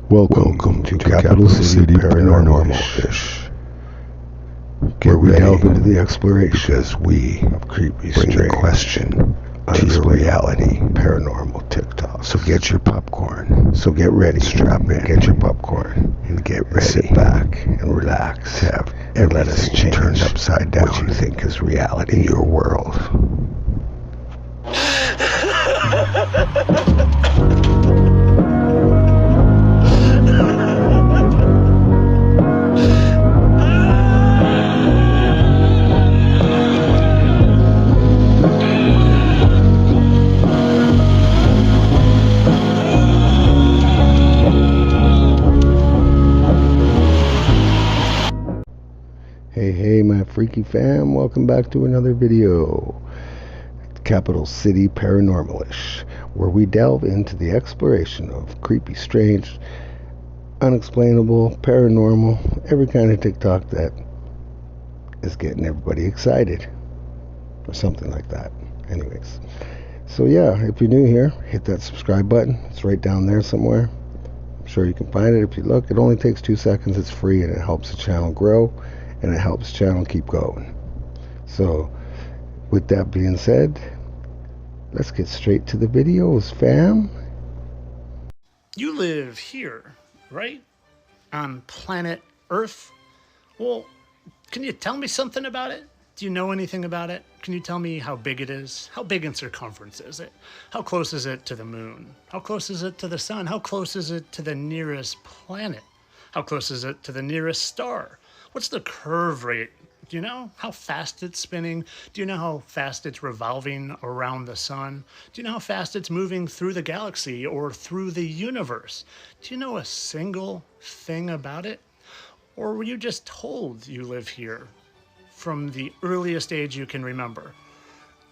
Welcome to Capital City Paranormal-ish, where we delve into the exploration because we of creepy, bring the question to your reality, paranormal TikTok. So get your popcorn. So get ready, strap in, get your popcorn, and get ready. Sit back and relax. And let us change turned upside down what you think is reality in your world. Hey my freaky fam, welcome back to another video. Capital City Paranormal-ish, where we delve into the exploration of creepy, strange, unexplainable, paranormal, every kind of TikTok that is getting everybody excited or something like that. Anyways, so yeah, if you're new here, hit that subscribe button. It's right down there somewhere. I'm sure you can find it if you look. It only takes 2 seconds. It's free and it helps the channel grow and it helps the channel keep going. So with that being said, let's get straight to the videos, fam. You live here, right? On planet Earth? Well, can you tell me something about it? Do you know anything about it? Can you tell me how big it is? How big in circumference is it? How close is it to the moon? How close is it to the sun? How close is it to the nearest planet? How close is it to the nearest star? What's the curve rate? Do you know how fast it's spinning? Do you know how fast it's revolving around the sun? Do you know how fast it's moving through the galaxy or through the universe? Do you know a single thing about it? Or were you just told you live here from the earliest age you can remember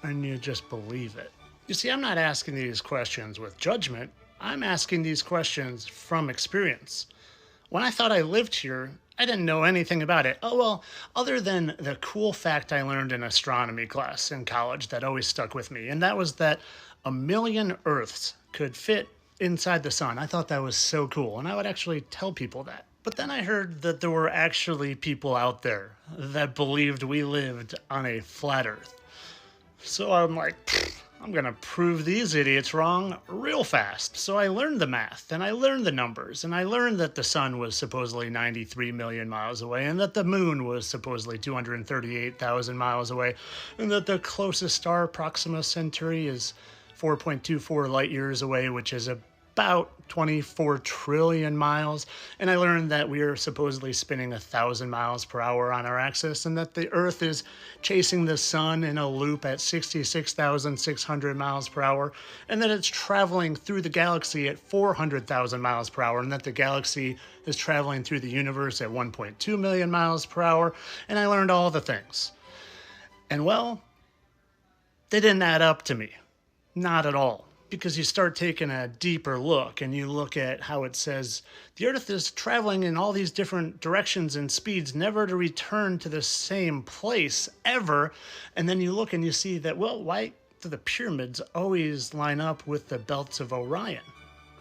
and you just believe it? You see, I'm not asking these questions with judgment. I'm asking these questions from experience. When I thought I lived here, I didn't know anything about it. Oh, well, other than the cool fact I learned in astronomy class in college that always stuck with me, and that was that 1,000,000 Earths could fit inside the sun. I thought that was so cool, and I would actually tell people that. But then I heard that there were actually people out there that believed we lived on a flat Earth. So I'm like, I'm gonna prove these idiots wrong real fast. So I learned the math and I learned the numbers and I learned that the sun was supposedly 93 million miles away and that the moon was supposedly 238,000 miles away and that the closest star, Proxima Centauri, is 4.24 light years away, which is about 24 trillion miles. And I learned that we are supposedly spinning 1,000 miles per hour on our axis and that the Earth is chasing the sun in a loop at 66,600 miles per hour and that it's traveling through the galaxy at 400,000 miles per hour and that the galaxy is traveling through the universe at 1.2 million miles per hour. And I learned all the things. And well, they didn't add up to me. Not at all. Because you start taking a deeper look and you look at how it says the Earth is traveling in all these different directions and speeds, never to return to the same place ever. And then you look and you see that, well, why do the pyramids always line up with the belts of Orion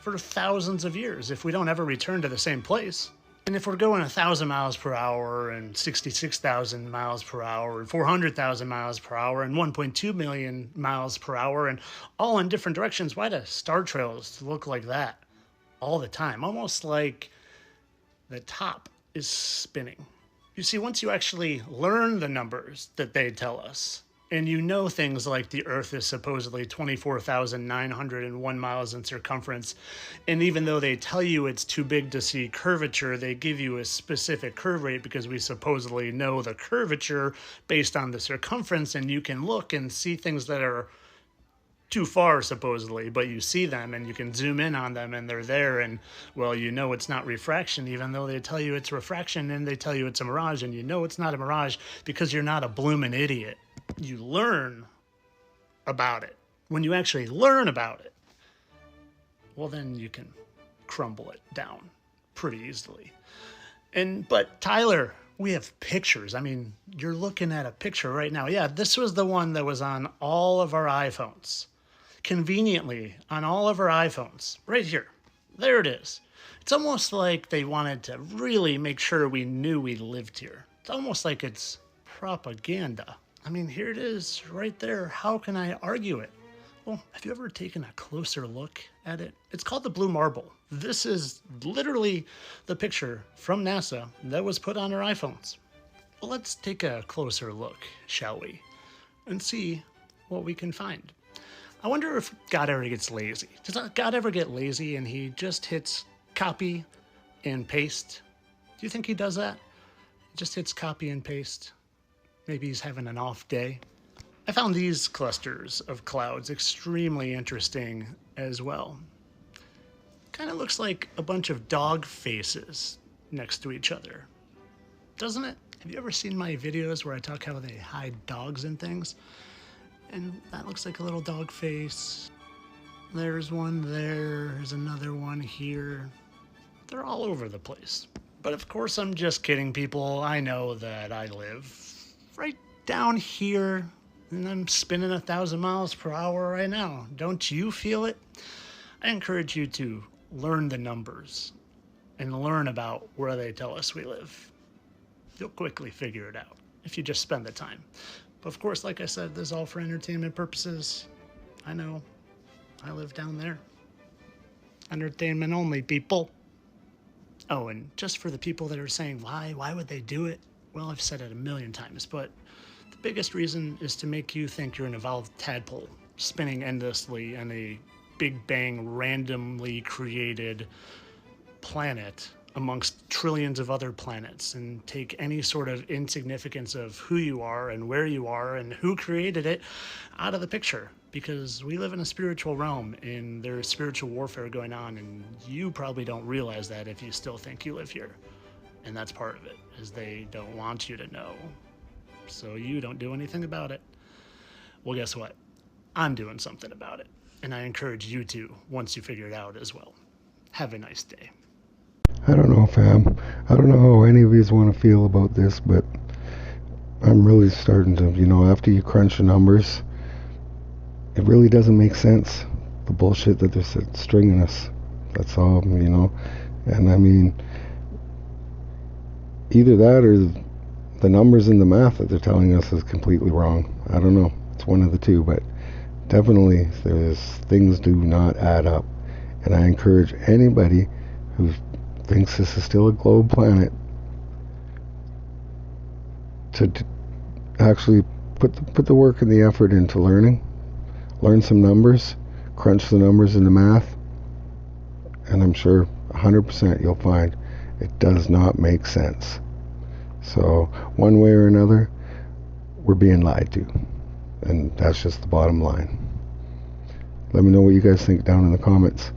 for thousands of years if we don't ever return to the same place? And if we're going 1,000 miles per hour and 66,000 miles per hour and 400,000 miles per hour and 1.2 million miles per hour and all in different directions, why do star trails look like that all the time? Almost like the top is spinning. You see, once you actually learn the numbers that they tell us, and you know things like the Earth is supposedly 24,901 miles in circumference. And even though they tell you it's too big to see curvature, they give you a specific curve rate because we supposedly know the curvature based on the circumference. And you can look and see things that are too far, supposedly, but you see them and you can zoom in on them and they're there. And, well, you know it's not refraction, even though they tell you it's refraction and they tell you it's a mirage. And you know it's not a mirage because you're not a bloomin' idiot. You learn about it. When you actually learn about it, well, then you can crumble it down pretty easily. But Tyler, we have pictures. I mean, you're looking at a picture right now. Yeah, this was the one that was on all of our iPhones. Conveniently on all of our iPhones. Right here. There it is. It's almost like they wanted to really make sure we knew we lived here. It's almost like it's propaganda. I mean, here it is right there. How can I argue it? Well, have you ever taken a closer look at it? It's called the Blue Marble. This is literally the picture from NASA that was put on our iPhones. Well, let's take a closer look, shall we? And see what we can find. I wonder if God ever gets lazy. Does God ever get lazy and he just hits copy and paste? Do you think he does that? He just hits copy and paste? Maybe he's having an off day. I found these clusters of clouds extremely interesting as well. Kind of looks like a bunch of dog faces next to each other, doesn't it? Have you ever seen my videos where I talk how they hide dogs and things? And that looks like a little dog face. There's one there, there's another one here. They're all over the place. But of course I'm just kidding, people. I know that I live right down here and I'm spinning 1,000 miles per hour right now. Don't you feel it? I encourage you to learn the numbers and learn about where they tell us we live. You'll quickly figure it out if you just spend the time. But of course, like I said, this is all for entertainment purposes. I know, I live down there. Entertainment only, people. Oh, and just for the people that are saying, why would they do it? Well, I've said it a million times, but the biggest reason is to make you think you're an evolved tadpole spinning endlessly on a Big Bang randomly created planet amongst trillions of other planets, and take any sort of insignificance of who you are and where you are and who created it out of the picture. Because we live in a spiritual realm and there's spiritual warfare going on, and you probably don't realize that if you still think you live here. And that's part of it, is they don't want you to know. So you don't do anything about it. Well, guess what? I'm doing something about it. And I encourage you to, once you figure it out as well. Have a nice day. I don't know, fam. I don't know how any of you want to feel about this, but I'm really starting to, after you crunch the numbers, it really doesn't make sense. The bullshit that they're stringing us. That's all, And I mean, either that or the numbers and the math that they're telling us is completely wrong. I don't know. It's one of the two, but definitely things do not add up. And I encourage anybody who thinks this is still a globe planet to actually put the work and the effort into learn some numbers, crunch the numbers in the math, and I'm sure 100% you'll find it does not make sense. So one way or another, we're being lied to, and that's just the bottom line. Let me know what you guys think down in the comments,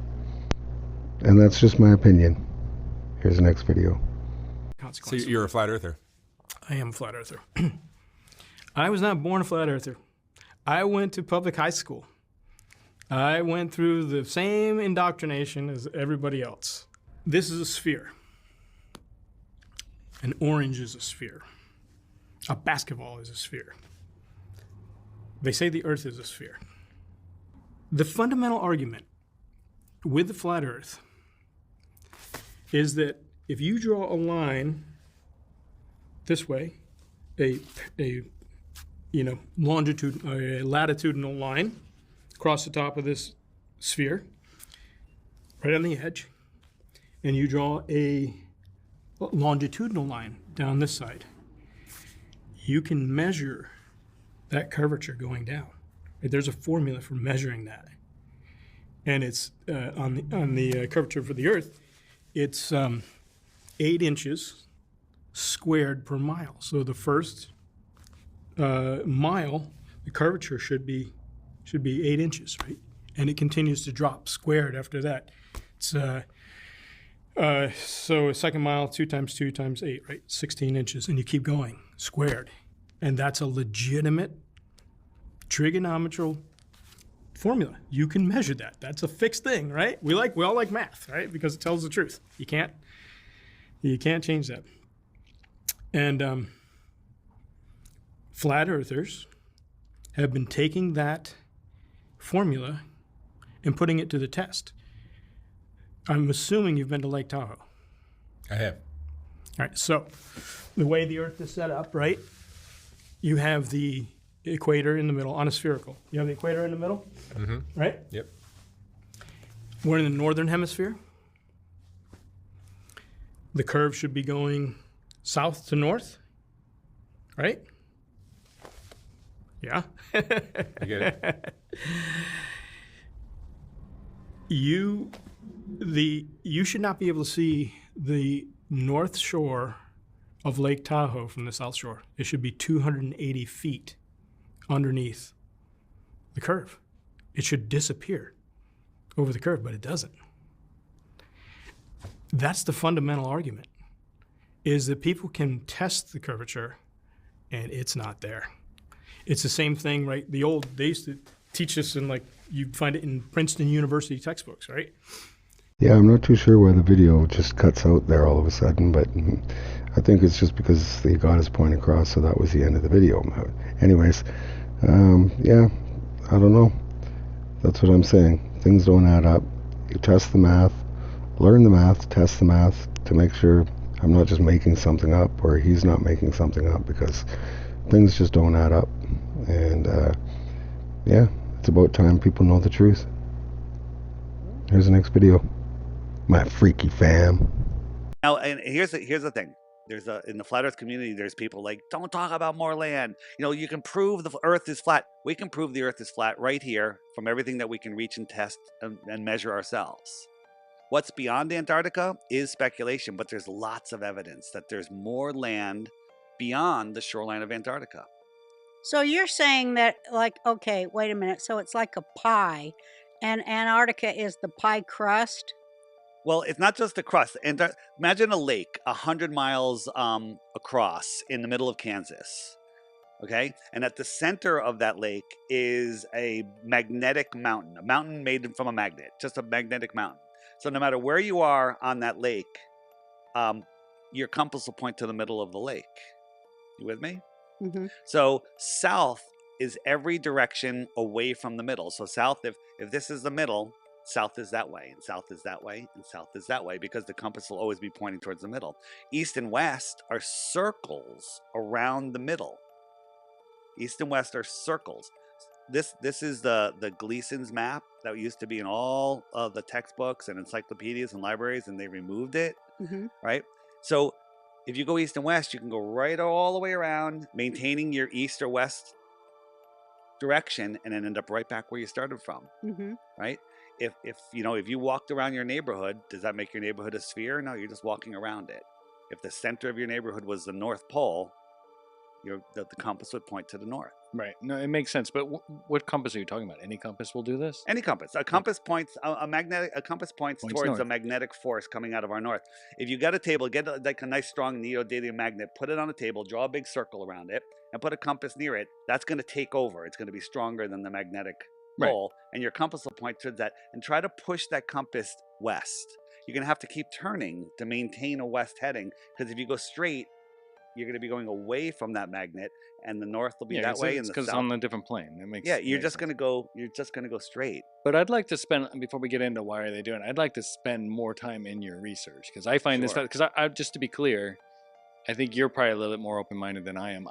and that's just my opinion. Here's the next video. So you're a flat earther? I am a flat earther. I was not born a flat earther. I went to public high school. I went through the same indoctrination as everybody else. This is a sphere. An orange is a sphere. A basketball is a sphere. They say the earth is a sphere. The fundamental argument with the flat earth is that if you draw a line this way, a latitudinal line across the top of this sphere, right on the edge, and you draw a longitudinal line down this side, you can measure that curvature going down. There's a formula for measuring that, and it's on the curvature for the Earth. It's 8 inches squared per mile. So the first mile, the curvature should be 8 inches, right? And it continues to drop squared after that. It's so a second mile, 2 times 2 times 8, right? 16 inches, and you keep going squared, and that's a legitimate trigonometrical formula. You can measure that. That's a fixed thing, right? We all like math, right? Because it tells the truth. You can't change that. And flat earthers have been taking that formula and putting it to the test. I'm assuming you've been to Lake Tahoe. I have. All right, so the way the Earth is set up, right? You have the equator in the middle on a spherical. You have the equator in the middle, right? Yep. We're in the northern hemisphere. The curve should be going south to north, right? Yeah. You get it? You should not be able to see the north shore of Lake Tahoe from the south shore. It should be 280 feet underneath the curve. It should disappear over the curve, but it doesn't. That's the fundamental argument, is that people can test the curvature and it's not there. It's the same thing, right? They used to teach us in, like, you'd find it in Princeton University textbooks, right? Yeah, I'm not too sure why the video just cuts out there all of a sudden, but I think it's just because he got his point across, so that was the end of the video. Anyways, yeah, I don't know. That's what I'm saying. Things don't add up. You test the math, learn the math, test the math to make sure I'm not just making something up, or he's not making something up, because things just don't add up. And yeah, it's about time people know the truth. Here's the next video. My freaky fam. Now, and here's the thing. In the flat Earth community, there's people like, don't talk about more land. You know, you can prove the Earth is flat. We can prove the Earth is flat right here from everything that we can reach and test and measure ourselves. What's beyond Antarctica is speculation, but there's lots of evidence that there's more land beyond the shoreline of Antarctica. So you're saying that, like, okay, wait a minute. So it's like a pie, and Antarctica is the pie crust? Well, it's not just the crust. Imagine a lake 100 miles across in the middle of Kansas. Okay? And at the center of that lake is a magnetic mountain, a mountain made from a magnet, just a magnetic mountain. So no matter where you are on that lake, your compass will point to the middle of the lake. You with me? Mm-hmm. So south is every direction away from the middle. So south, if this is the middle, south is that way, and south is that way, and south is that way, because the compass will always be pointing towards the middle. East and west are circles around the middle. East and west are circles. This is the Gleason's map that used to be in all of the textbooks and encyclopedias and libraries, and they removed it, right? So if you go east and west, you can go right all the way around, maintaining your east or west direction, and then end up right back where you started from, right? If you walked around your neighborhood, does that make your neighborhood a sphere? No, you're just walking around it. If the center of your neighborhood was the North Pole, the compass would point to the north. Right. No, it makes sense. But what compass are you talking about? Any compass will do this? Any compass. A compass points a compass points towards north. a magnetic force coming out of our north. If you got a table, get like a nice strong neodymium magnet, put it on a table, draw a big circle around it, and put a compass near it. That's going to take over. It's going to be stronger than the magnetic pole, and your compass will point towards that. And try to push that compass west. You're going to have to keep turning to maintain a west heading, because if you go straight, you're going to be going away from that magnet, and the north will be that way, and the south. Because on a different plane. It makes you're just going to go straight. But I'd like to spend, before we get into why are they doing it, I'd like to spend more time in your research, because I find this, because I just to be clear, I think you're probably a little bit more open-minded than I am.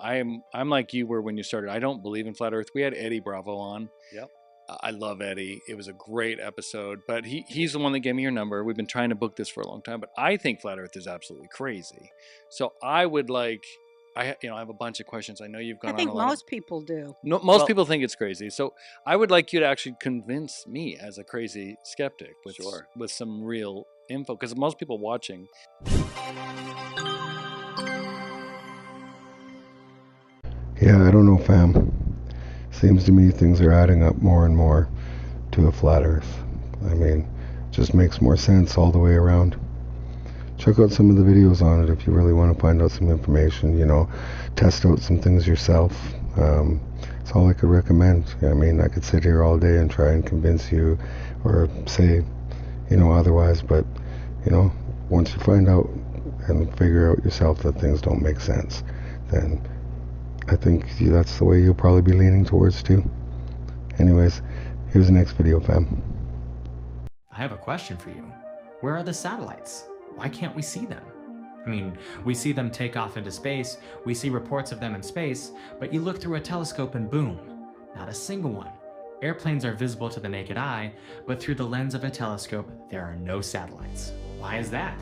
I'm like you were when you started. I don't believe in flat Earth. We had Eddie Bravo on. Yep. I love Eddie. It was a great episode, but he's the one that gave me your number. We've been trying to book this for a long time, but I think flat Earth is absolutely crazy. So I would like, I have a bunch of questions. I know you've gone on a lot. I think most people do. No, most people think it's crazy. So I would like you to actually convince me as a crazy skeptic with some real info, because most people watching. Yeah, I don't know, fam. Seems to me things are adding up more and more to a flat Earth. I mean, it just makes more sense all the way around. Check out some of the videos on it if you really want to find out some information, test out some things yourself. It's all I could recommend. I mean, I could sit here all day and try and convince you or say, otherwise, but, once you find out and figure out yourself that things don't make sense, then I think that's the way you'll probably be leaning towards too. Anyways, here's the next video, fam. I have a question for you. Where are the satellites? Why can't we see them? I mean, we see them take off into space, we see reports of them in space, but you look through a telescope and boom, not a single one. Airplanes are visible to the naked eye, but through the lens of a telescope, there are no satellites. Why is that?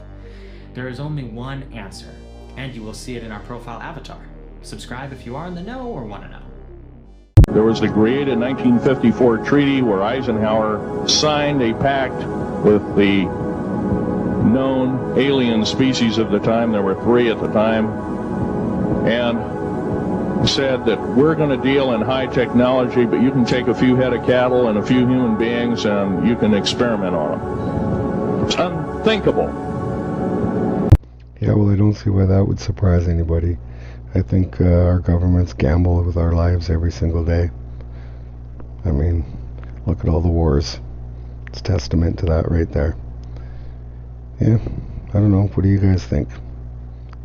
There is only one answer, and you will see it in our profile avatar. Subscribe if you are in the know or want to know. There was the created 1954 treaty where Eisenhower signed a pact with the known alien species of the time. There were 3 at the time, and said that we're going to deal in high technology, but you can take a few head of cattle and a few human beings and you can experiment on them. It's unthinkable. Yeah, well, I don't see why that would surprise anybody. I think our governments gamble with our lives every single day. I mean, look at all the wars. It's testament to that right there. Yeah, I don't know. What do you guys think?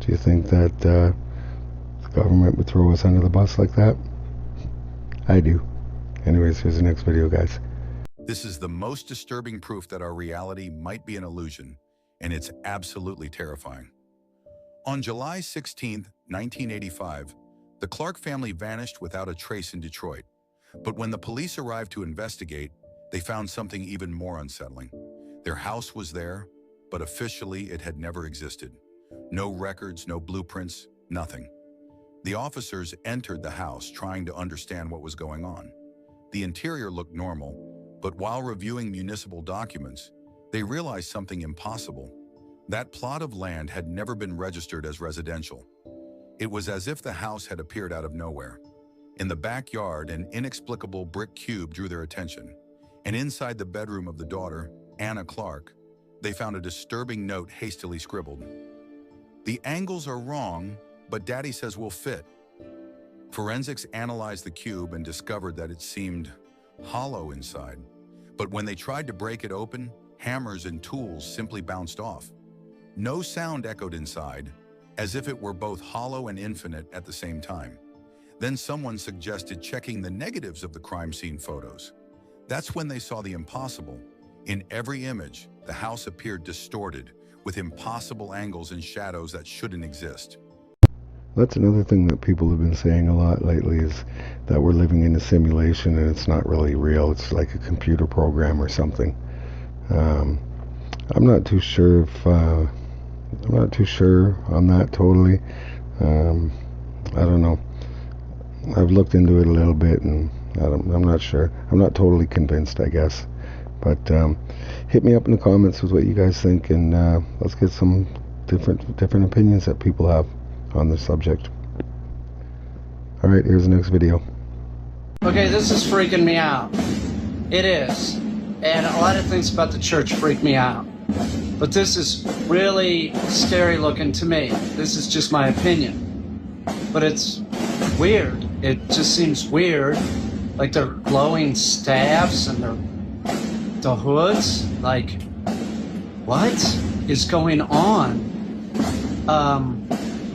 Do you think that the government would throw us under the bus like that? I do. Anyways, here's the next video, guys. This is the most disturbing proof that our reality might be an illusion, and it's absolutely terrifying. On July 16, 1985, the Clark family vanished without a trace in Detroit. But when the police arrived to investigate, they found something even more unsettling. Their house was there, but officially it had never existed. No records, no blueprints, nothing. The officers entered the house trying to understand what was going on. The interior looked normal, but while reviewing municipal documents, they realized something impossible. That plot of land had never been registered as residential. It was as if the house had appeared out of nowhere. In the backyard, an inexplicable brick cube drew their attention, and inside the bedroom of the daughter, Anna Clark, they found a disturbing note hastily scribbled. "The angles are wrong, but Daddy says we'll fit." Forensics analyzed the cube and discovered that it seemed hollow inside. But when they tried to break it open, hammers and tools simply bounced off. No sound echoed inside, as if it were both hollow and infinite at the same time. Then someone suggested checking the negatives of the crime scene photos. That's when they saw the impossible. In every image, the house appeared distorted, with impossible angles and shadows that shouldn't exist. That's another thing that people have been saying a lot lately, is that we're living in a simulation and it's not really real. It's like a computer program or something. I'm not too sure if I'm not too sure on that totally. I don't know. I've looked into it a little bit, and I'm not sure. I'm not totally convinced, I guess. But hit me up in the comments with what you guys think, and let's get some different opinions that people have on this subject. All right, here's the next video. Okay, this is freaking me out. It is. And a lot of things about the church freak me out. But this is really scary looking to me. This is just my opinion. But it's weird. It just seems weird. Like they're glowing staffs and the hoods. Like, what is going on?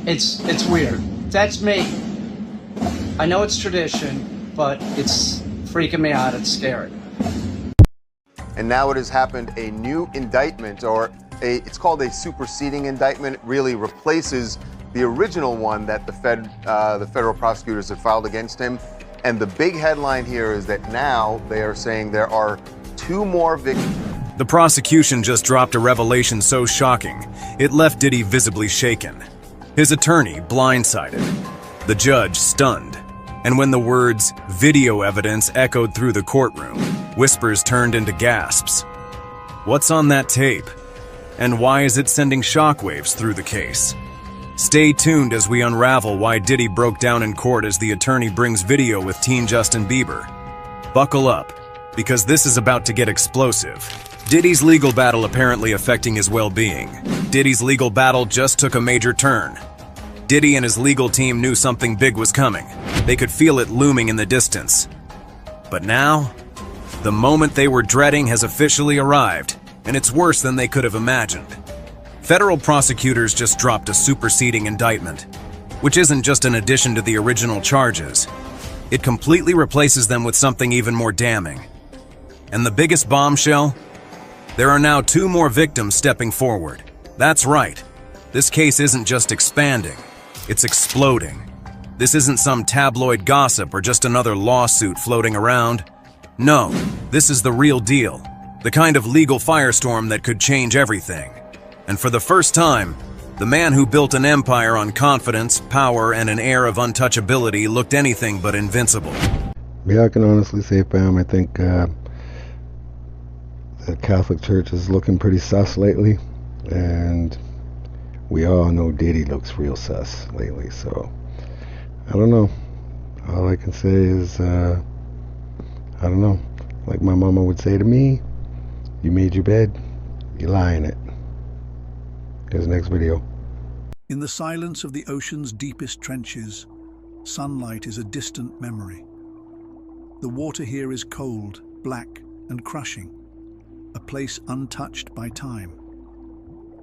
It's weird. That's me. I know it's tradition, but it's freaking me out. It's scary. And now it has happened, a new indictment, or it's called a superseding indictment. It really replaces the original one that the federal prosecutors had filed against him. And the big headline here is that now they are saying there are 2 more victims. The prosecution just dropped a revelation so shocking, it left Diddy visibly shaken. His attorney blindsided, the judge stunned. And when the words "video evidence" echoed through the courtroom, whispers turned into gasps. What's on that tape? And why is it sending shockwaves through the case? Stay tuned as we unravel why Diddy broke down in court as the attorney brings video with teen Justin Bieber. Buckle up, because this is about to get explosive. Diddy's legal battle apparently affecting his well-being. Diddy's legal battle just took a major turn. Diddy and his legal team knew something big was coming. They could feel it looming in the distance. But now, the moment they were dreading has officially arrived, and it's worse than they could have imagined. Federal prosecutors just dropped a superseding indictment, which isn't just an addition to the original charges. It completely replaces them with something even more damning. And the biggest bombshell? There are now 2 more victims stepping forward. That's right. This case isn't just expanding, it's exploding. This isn't some tabloid gossip or just another lawsuit floating around. No, this is the real deal. The kind of legal firestorm that could change everything. And for the first time, the man who built an empire on confidence, power, and an air of untouchability looked anything but invincible. Yeah, I can honestly say, fam, I think the Catholic Church is looking pretty sus lately. And we all know Diddy looks real sus lately, so I don't know. All I can say is, I don't know. Like my mama would say to me, you made your bed, you lie in it. Here's the next video. In the silence of the ocean's deepest trenches, sunlight is a distant memory. The water here is cold, black, and crushing, a place untouched by time.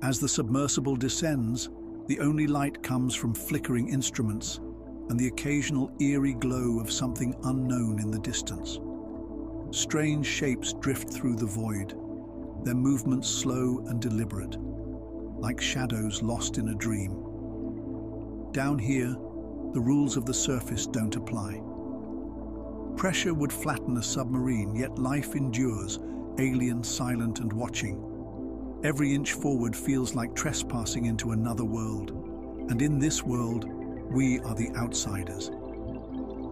As the submersible descends, the only light comes from flickering instruments and the occasional eerie glow of something unknown in the distance. Strange shapes drift through the void, their movements slow and deliberate, like shadows lost in a dream. Down here, the rules of the surface don't apply. Pressure would flatten a submarine, yet life endures, alien, silent, and watching. Every inch forward feels like trespassing into another world. And in this world, we are the outsiders.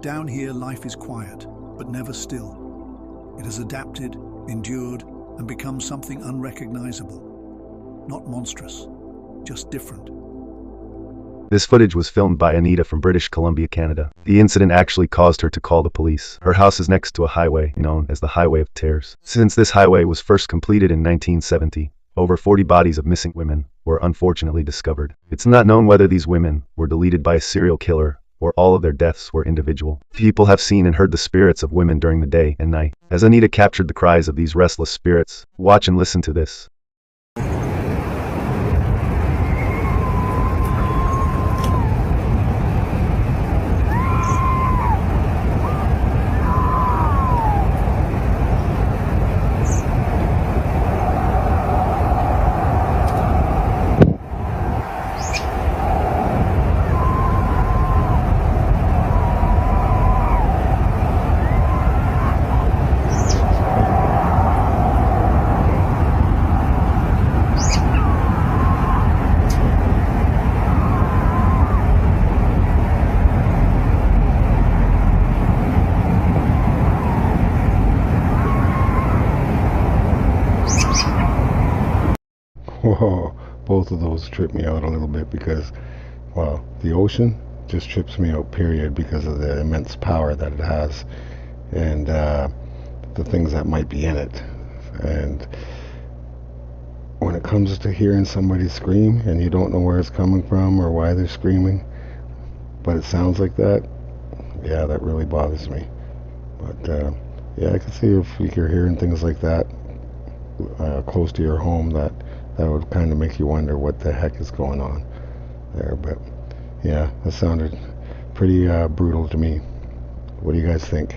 Down here, life is quiet, but never still. It has adapted, endured, and become something unrecognizable. Not monstrous, just different. This footage was filmed by Anita from British Columbia, Canada. The incident actually caused her to call the police. Her house is next to a highway known as the Highway of Tears. Since this highway was first completed in 1970, over 40 bodies of missing women were unfortunately discovered. It's not known whether these women were deleted by a serial killer or all of their deaths were individual. People have seen and heard the spirits of women during the day and night. As Anita captured the cries of these restless spirits, watch and listen to this. Whoa, both of those trip me out a little bit because, well, the ocean just trips me out, period, because of the immense power that it has and the things that might be in it. And when it comes to hearing somebody scream and you don't know where it's coming from or why they're screaming, but it sounds like that, yeah, that really bothers me. But yeah, I can see if you're hearing things like that close to your home, that would kind of make you wonder what the heck is going on there. But yeah, that sounded pretty brutal to me. What do you guys think?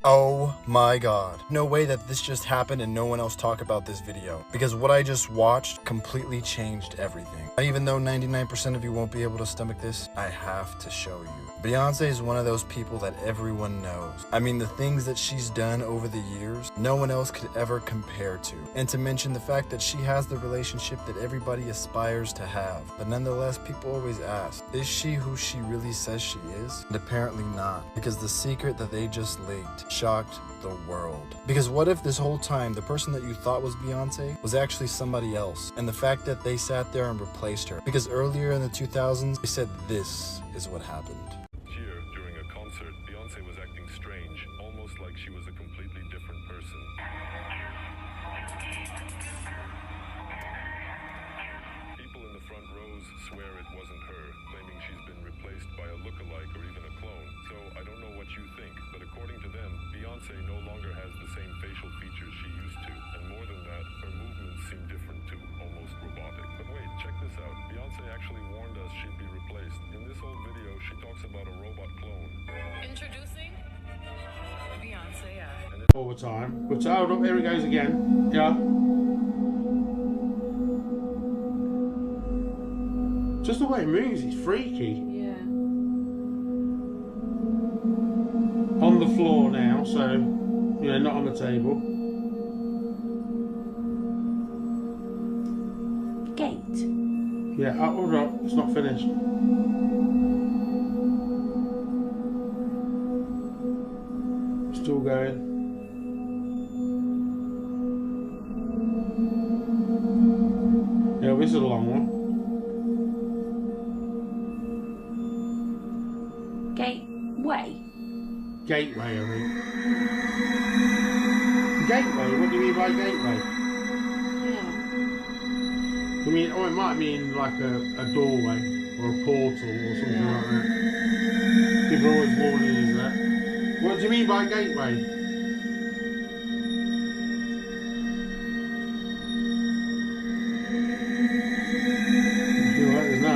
Oh my god. No way that this just happened and no one else talked about this video. Because what I just watched completely changed everything. Even though 99% of you won't be able to stomach this, I have to show you. Beyonce is one of those people that everyone knows. I mean, the things that she's done over the years, no one else could ever compare to. And to mention the fact that she has the relationship that everybody aspires to have. But nonetheless, people always ask, is she who she really says she is? And apparently not. Because the secret that they just leaked shocked the world. Because what if this whole time the person that you thought was Beyonce was actually somebody else, and the fact that they sat there and replaced her? Because earlier in the 2000s they said this is what happened. Here, during a concert, Beyonce was acting strange, almost like she was a completely different person. People in the front rows swear it wasn't her, claiming she's been replaced by a lookalike or even a clone. So I don't know what you think, but according to them, Beyonce no longer has the same facial features she used to, and more than that, her movements seem different too, almost robotic. But wait, check this out. Beyonce actually warned us she'd be replaced. In this old video, she talks about a robot clone. Introducing Beyonce, yeah. All the time. But hold up, here it goes again. Yeah. Just the way it moves, it's freaky. Yeah. On the floor now, so, you know, not on the table. Gate. Yeah, hold up, it's not finished. Still going. Yeah, this is a long one. Gateway. Gateway, I think. Gateway? What do you mean by gateway? Yeah. I mean, oh, it might mean like a doorway or a portal or something like that. People are always warning us that. What do you mean by gateway? You're right, there's no.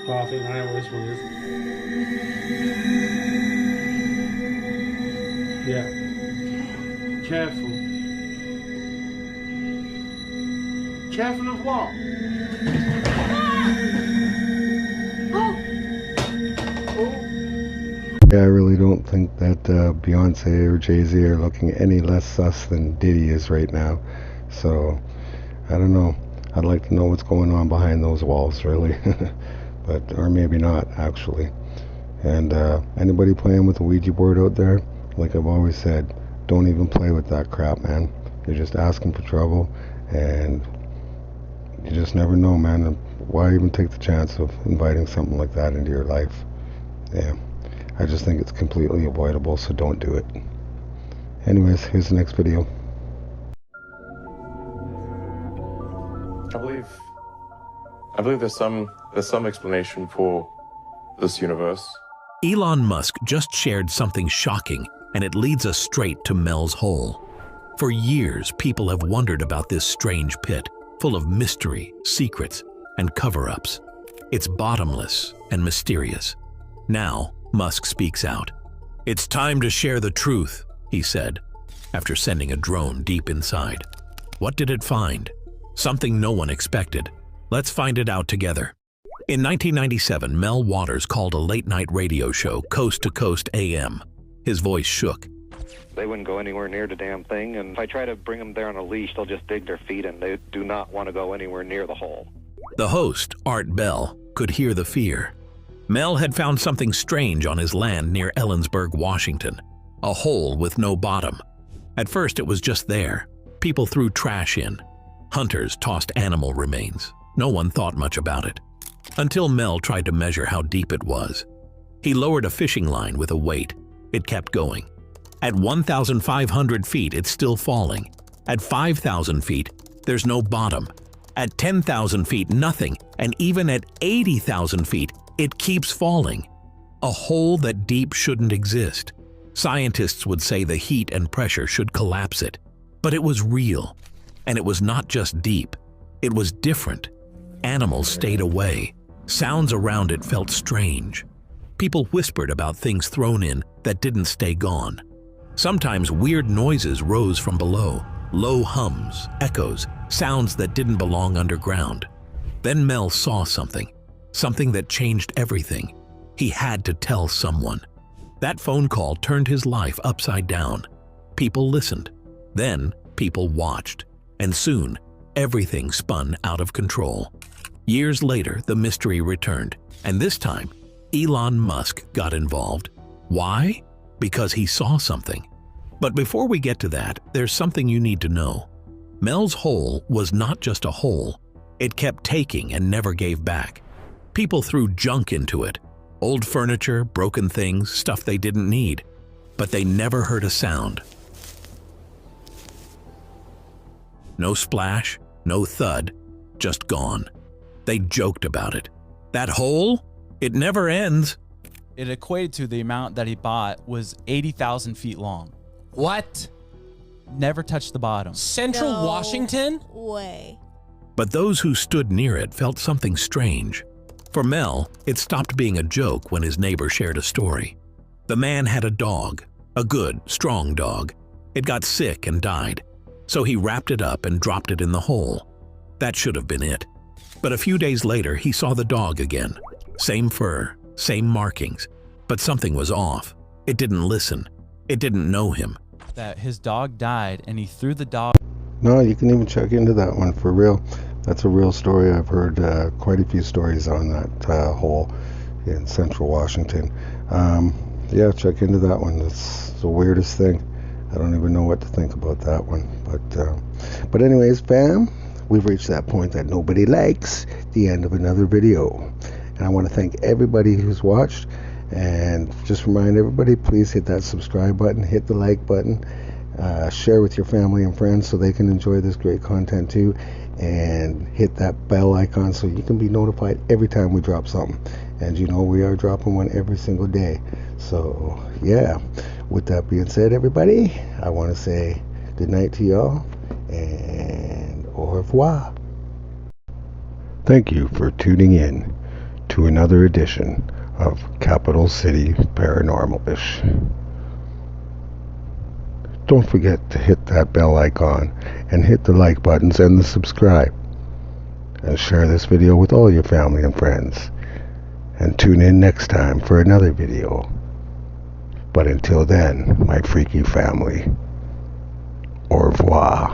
Oh, I think I know what this one is. Yeah. Careful. Careful of what? Yeah, I really don't think that Beyonce or Jay-Z are looking any less sus than Diddy is right now. So, I don't know. I'd like to know what's going on behind those walls, really. But, or maybe not, actually. And anybody playing with a Ouija board out there, like I've always said, don't even play with that crap, man. You're just asking for trouble, and you just never know, man. Why even take the chance of inviting something like that into your life? Yeah, I just think it's completely avoidable, so don't do it. Anyways, here's the next video. I believe there's some explanation for this universe. Elon Musk just shared something shocking, and it leads us straight to Mel's Hole. For years, people have wondered about this strange pit, full of mystery, secrets, and cover-ups. It's bottomless and mysterious. Now, Musk speaks out. "It's time to share the truth," he said, after sending a drone deep inside. What did it find? Something no one expected. Let's find it out together. In 1997, Mel Waters called a late-night radio show, Coast to Coast AM. His voice shook. They wouldn't go anywhere near the damn thing, and if I try to bring them there on a leash, they'll just dig their feet in. They do not want to go anywhere near the hole. The host, Art Bell, could hear the fear. Mel had found something strange on his land near Ellensburg, Washington. A hole with no bottom. At first, it was just there. People threw trash in. Hunters tossed animal remains. No one thought much about it. Until Mel tried to measure how deep it was. He lowered a fishing line with a weight. It kept going. At 1,500 feet, it's still falling. At 5,000 feet, there's no bottom. At 10,000 feet, nothing. And even at 80,000 feet, it keeps falling. A hole that deep shouldn't exist. Scientists would say the heat and pressure should collapse it. But it was real. And it was not just deep. It was different. Animals stayed away. Sounds around it felt strange. People whispered about things thrown in that didn't stay gone. Sometimes weird noises rose from below. Low hums, echoes, sounds that didn't belong underground. Then Mel saw something. Something that changed everything. He had to tell someone. That phone call turned his life upside down. People listened. Then people watched. And soon, everything spun out of control. Years later, the mystery returned, and this time, Elon Musk got involved. Why? Because he saw something. But before we get to that, there's something you need to know. Mel's Hole was not just a hole. It kept taking and never gave back. People threw junk into it. Old furniture, broken things, stuff they didn't need. But they never heard a sound. No splash, no thud, just gone. They joked about it. That hole? It never ends. it equated to the amount that he bought was 80,000 feet long. What? Never touched the bottom. Central Washington? Way. But those who stood near it felt something strange. For Mel, it stopped being a joke when his neighbor shared a story. The man had a dog, a good, strong dog. It got sick and died, so he wrapped it up and dropped it in the hole. That should have been it. But a few days later, he saw the dog again. Same fur, same markings, but something was off. It didn't listen. It didn't know him. That his dog died and he threw the dog. No, you can even check into that one for real. That's a real story. I've heard quite a few stories on that hole in Central Washington. Yeah, check into that one. It's the weirdest thing. I don't even know what to think about that one. But anyways, fam, we've reached that point that nobody likes, the end of another video. And I want to thank everybody who's watched. And just remind everybody, please hit that subscribe button, hit the like button, share with your family and friends so they can enjoy this great content too, and hit that bell icon so you can be notified every time we drop something. And you know we are dropping one every single day. So yeah, with that being said, everybody, I want to say good night to y'all and au revoir. Thank you for tuning in to another edition of Capital City Paranormal-ish. Don't forget to hit that bell icon and hit the like buttons and the subscribe. And share this video with all your family and friends. And tune in next time for another video. But until then, my freaky family, au revoir.